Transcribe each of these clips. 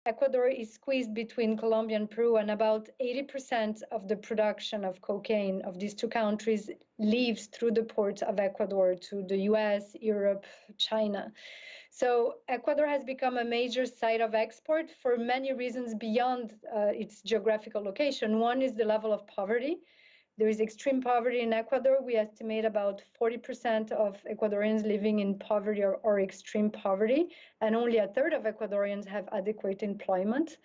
Ecuador is squeezed between Colombia and Peru, and about 80% of the production of cocaine of these two countries leaves through the ports of Ecuador to the US, Europe, China. So Ecuador has become a major site of export for many reasons beyond its geographical location. One is the level of poverty. There is extreme poverty in Ecuador. We estimate about 40% of Ecuadorians living in poverty or extreme poverty, and only a third of Ecuadorians have adequate employment.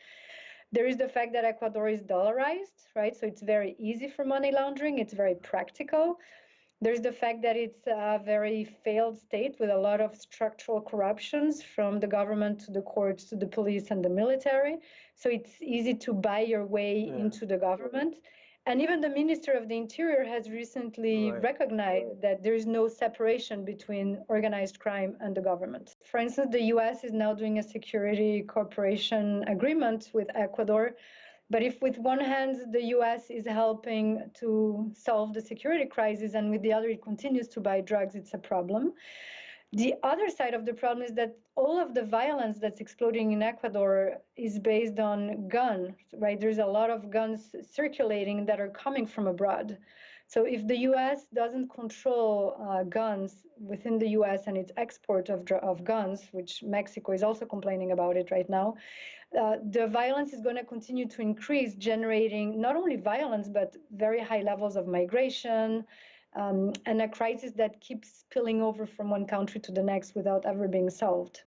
There is the fact that Ecuador is dollarized, right? So it's very easy for money laundering. It's very practical. There's the fact that it's a very failed state with a lot of structural corruptions from the government to the courts to the police and the military. So it's easy to buy your way into the government. And even the Minister of the Interior has recently recognized that there is no separation between organized crime and the government. For instance, the US is now doing a security cooperation agreement with Ecuador. But if with one hand the US is helping to solve the security crisis and with the other it continues to buy drugs, it's a problem. The other side of the problem is that all of the violence that's exploding in Ecuador is based on guns, right? There's a lot of guns circulating that are coming from abroad. So if the US doesn't control guns within the US and its export of guns, which Mexico is also complaining about it right now, the violence is going to continue to increase, generating not only violence, but very high levels of migration, and a crisis that keeps spilling over from one country to the next without ever being solved.